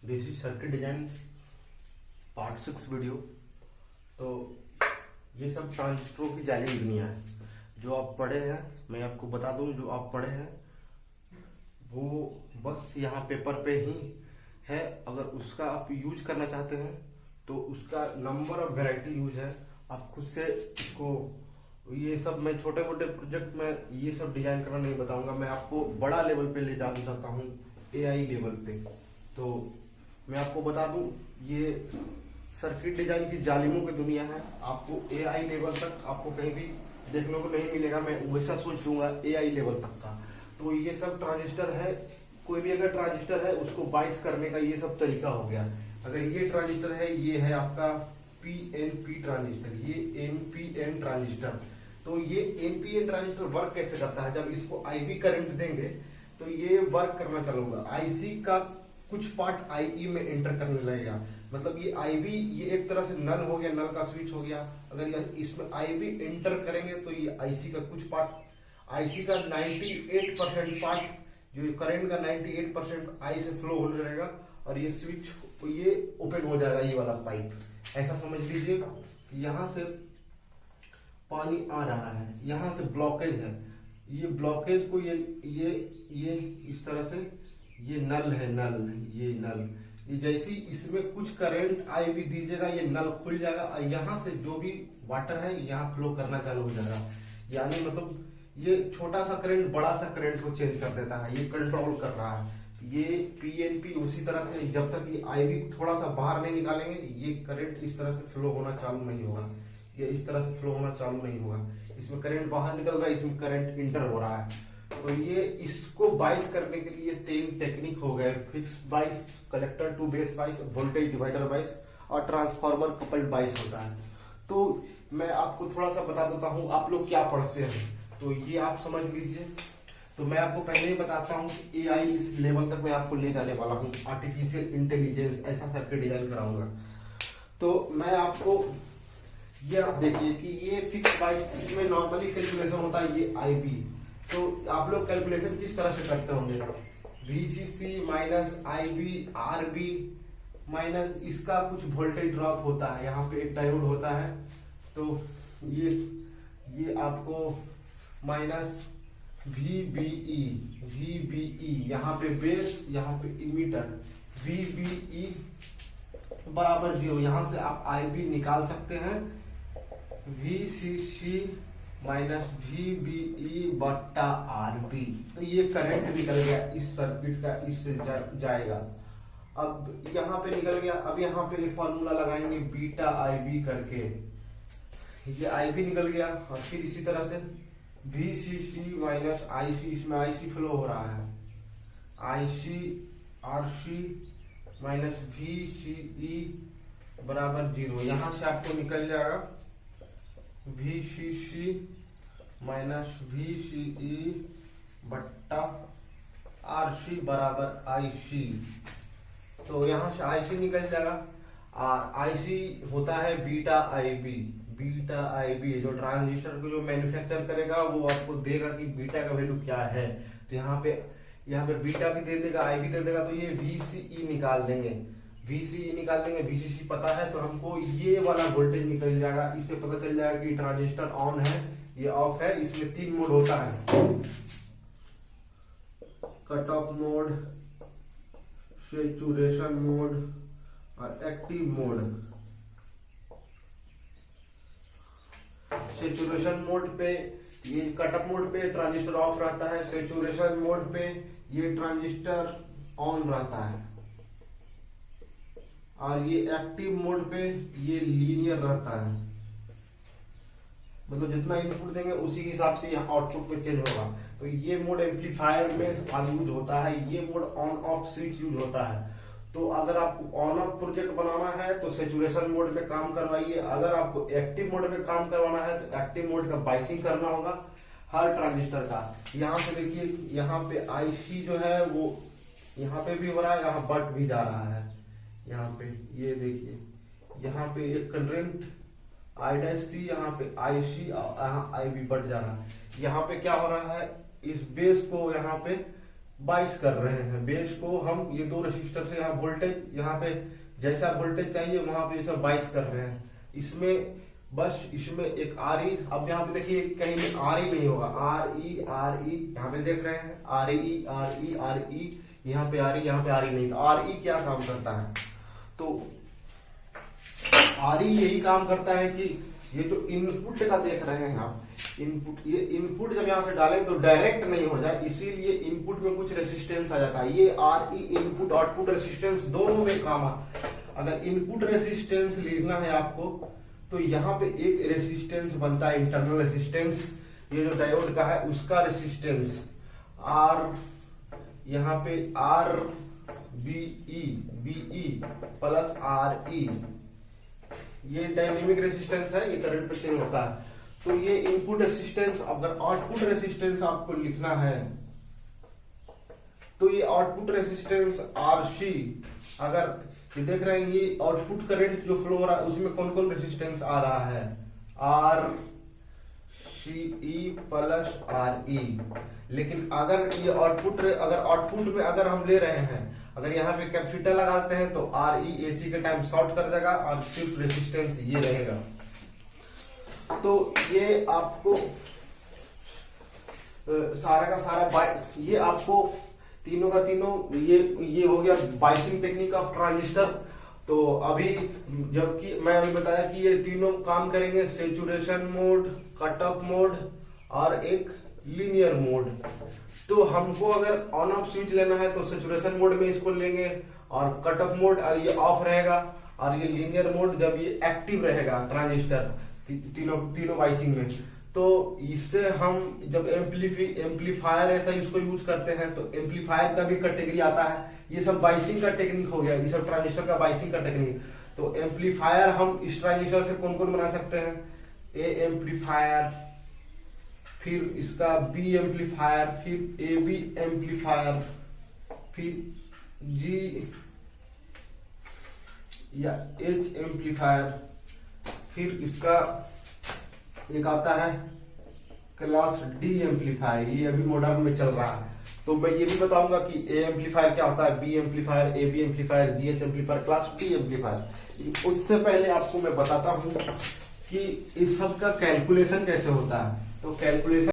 This is circuit design part 6 video. तो ये सब ट्रांजिस्टरों की जाली दुनिया है। जो आप पढ़े हैं, मैं आपको बता दूं, जो आप पढ़े हैं वो बस यहाँ पेपर पे ही है। अगर उसका आप यूज करना चाहते हैं तो उसका नंबर ऑफ वैरायटी यूज है। आप खुद से इसको, ये सब मैं छोटे मोटे प्रोजेक्ट में ये सब डिजाइन करना नहीं बताऊंगा। मैं आपको बड़ा लेवल पे ले जाना चाहता हूँ, एआई लेवल पे। तो मैं आपको बता दूं, ये सर्किट डिजाइन की जालिमों की दुनिया है। आपको एआई लेवल तक आपको कहीं भी देखने को नहीं मिलेगा। मैं वैसा सोच लूंगा एआई लेवल तक का। तो ये सब ट्रांजिस्टर है। कोई भी अगर ट्रांजिस्टर है उसको बाइस करने का ये सब तरीका हो गया। अगर ये ट्रांजिस्टर है, ये है आपका पीएनपी ट्रांजिस्टर, ये एनपीएन ट्रांजिस्टर। तो ये एनपीएन ट्रांजिस्टर वर्क कैसे करता है? जब इसको आईवी करंट देंगे तो ये वर्क करना चालू होगा। आईसी का कुछ पार्ट आईई में एंटर करने लगेगा। मतलब ये आईवी, ये एक तरह से नल हो गया, नल का स्विच हो गया। अगर इसमें आईवी एंटर करेंगे तो ये आईसी का कुछ पार्ट, आईसी का 98% पार्ट, जो करंट का 98% आई से फ्लो होने लगेगा और ये स्विच, ये ओपन हो जाएगा, ये वाला पाइप। ऐसा समझ लीजिएगा कि यहाँ से पानी आ रहा है, यहाँ से ब्लॉकेज है। ये ब्लॉकेज को ये इस तरह से, ये नल है, नल, ये नल, ये जैसी इसमें कुछ करंट आई भी दीजिएगा, ये नल खुल जाएगा और यहाँ से जो भी वाटर है यहाँ फ्लो करना चालू हो जाएगा। यानी मतलब ये छोटा सा करंट बड़ा सा करंट को चेंज कर देता है, ये कंट्रोल कर रहा है। ये पीएनपी उसी तरह से, जब तक ये आईवी थोड़ा सा बाहर नहीं निकालेंगे ये करंट इस तरह से फ्लो होना चालू नहीं होगा। ये इस तरह से फ्लो होना चालू नहीं होगा। इसमें करंट बाहर निकल रहा है, इसमें करंट इंटर हो रहा है। तो ये इसको बाइस करने के लिए 3 टेक्निक हो गए: फिक्स बाइस, कलेक्टर टू बेस बाइस, वोल्टेज डिवाइडर बाइस और ट्रांसफार्मर कपल्ड बाइस होता है। तो मैं आपको थोड़ा सा बता देता हूँ, आप लोग क्या पढ़ते हैं तो ये आप समझ लीजिए। तो मैं आपको पहले ही बताता हूँ कि एआई इस लेवल तक मैं आपको ले जाने वाला हूँ। आर्टिफिशियल इंटेलिजेंस, ऐसा सर्किट डिजाइन कराऊंगा। तो मैं आपको, ये आप देखिए कि ये फिक्स बाइस, इसमें नॉर्मली कैलकुलेशन होता है ये आईबी। तो आप लोग कैलकुलेशन किस तरह से करते होंगे? VCC minus IB RB minus इसका कुछ वोल्टेज ड्रॉप होता है, यहाँ पे एक डायोड होता है। तो ये आपको माइनस वीबीई, वीबीई यहाँ पे बेस, यहाँ पे इमीटर, वीबीई बराबर 0। यहाँ से आप आईबी निकाल सकते हैं, वीसीसी माइनस वीबीई बट्टा आरबी। तो ये करंट निकल गया इस सर्किट का, इससे जाएगा। अब यहाँ पे निकल गया। अब यहाँ पे फॉर्मूला लगाएंगे बीटा आईबी करके, ये आईबी निकल गया। और फिर इसी तरह से वीसीसी माइनस आईसी, इसमें आईसी फ्लो हो रहा है, आईसी आरसी माइनस वीसीई बराबर 0। यहां से आपको निकल जाएगा वीसीसी माइनस वीसीई बट्टा आरसी बराबर आईसी। तो यहां से आईसी निकल जाएगा और आईसी होता है बीटा आईबी। बीटा आईबी जो ट्रांजिस्टर को जो मैन्युफैक्चर करेगा वो आपको देगा कि बीटा का वैल्यू क्या है। तो यहाँ पे बीटा भी दे देगा, आई भी दे देगा। तो ये वीसीई निकाल देंगे, वीसीई निकाल देंगे। वीसीसी पता है तो हमको ये वाला वोल्टेज निकल जाएगा। इससे पता चल जाएगा कि ट्रांजिस्टर ऑन है, ये ऑफ है। इसमें 3 मोड होता है: cut off mode, saturation mode और एक्टिव मोड। सैचुरेशन मोड पे, ये कटअप मोड पे ट्रांजिस्टर ऑफ रहता है। सैचुरेशन मोड पे ये ट्रांजिस्टर ऑन रहता है। और ये एक्टिव मोड पे ये लीनियर रहता है। मतलब जितना इनपुट देंगे उसी के हिसाब से यहाँ आउटपुट पे चेंज होगा। तो ये मोड एम्पलीफायर में यूज होता है। ये mode on off switch use होता है। तो अगर आपको ऑन ऑफ प्रोजेक्ट बनाना है तो सैचुरेशन मोड में काम करवाइए। अगर आपको एक्टिव मोड में काम करवाना है तो एक्टिव मोड का बाइसिंग करना होगा हर ट्रांजिस्टर का। यहाँ से देखिए, यहाँ पे आईसी जो है वो यहाँ पे भी हो रहा है, यहाँ बट भी जा रहा है। यहाँ पे ये देखिए, यहाँ पे एक करंट आई', यहाँ पे आईसी और यहाँ आईबी बढ़ जा रहा है। यहाँ पे क्या हो रहा है, इस बेस को यहाँ पे 22 कर रहे हैं। बेस को हम ये दो रेसिस्टर से यहाँ वोल्टेज, यहाँ पे जैसा वोल्टेज चाहिए वहां पे ये सब 22 कर रहे हैं। इसमें बस इसमें एक आर ई, अब यहाँ पे देखिए कहीं में आर ई नहीं होगा, आर ई यहाँ पे देख रहे हैं आर ई यहाँ पे आर ई, यहाँ पे आर ई नहीं। तो आर ई क्या काम करता है, तो आर ई यही काम करता है कि ये जो इनपुट का देख रहे हैं आप, इनपुट, ये इनपुट जब यहाँ से डालेंगे तो डायरेक्ट नहीं हो जाए, इसीलिए इनपुट में कुछ रेसिस्टेंस आ जाता है। ये R E input output resistance दोनों में काम है। अगर इनपुट रेसिस्टेंस लिखना है आपको तो यहाँ पे एक रेसिस्टेंस बनता है इंटरनल रेसिस्टेंस, ये जो डायोड का है उसका रेसिस्टेंस आर, यहाँ पे R B plus R E, ये डायनेमिक रेसिस्टेंस है, ये करंट पे चेंज होता है। तो ये इनपुट रेसिस्टेंस, अगर आउटपुट रेसिस्टेंस आपको लिखना है तो ये आउटपुट रेसिस्टेंस आर सी, अगर ये देख रहे हैं ये आउटपुट करंट जो फ्लो हो रहा है उसमें कौन कौन रेसिस्टेंस आ रहा है, R C E plus R E. लेकिन अगर ये आउटपुट, अगर आउटपुट में अगर हम ले रहे हैं, अगर यहाँ पे कैपेसिटर लगाते हैं तो आर ई एसी के टाइम शॉर्ट कर देगा और सिर्फ रेसिस्टेंस ये रहेगा। तो ये आपको सारा का सारा ये आपको तीनों का तीनों ये हो गया बाइसिंग टेक्निक ऑफ ट्रांजिस्टर। तो अभी जबकि मैं अभी बताया कि ये तीनों काम करेंगे, saturation mode, cut off mode और एक लीनियर मोड। तो हमको अगर ऑन ऑफ स्विच लेना है तो सेचुरेशन मोड में इसको लेंगे, और कट ऑफ मोड ये ऑफ रहेगा, और ये लीनियर मोड जब ये एक्टिव रहेगा ट्रांजिस्टर तीनों बाइसिंग में। तो इससे हम जब एम्पलीफायर ऐसा इसको यूज करते हैं तो एम्पलीफायर का भी कैटेगरी आता है। ये सब बाइसिंग का टेक्निक हो गया, ये सब ट्रांजिस्टर का बाइसिंग का टेक्निक। तो एम्पलीफायर हम इस ट्रांजिस्टर से कौन कौन बना सकते हैं, ए एम्पलीफायर, फिर इसका बी एम्पलीफायर, फिर ए बी एम्पलीफायर, फिर जी या एच एम्पलीफायर, फिर इसका एक आता है क्लास डी एम्पलीफायर, ये अभी मॉडर्न में चल रहा है। तो मैं ये भी बताऊंगा कि ए एम्पलीफायर क्या होता है, B amplifier, A B amplifier, G H amplifier, class D amplifier. उससे पहले आपको मैं बताता हूं कि इस सब का कैलकुलेशन कैसे होता है। तो कैलकुलेशन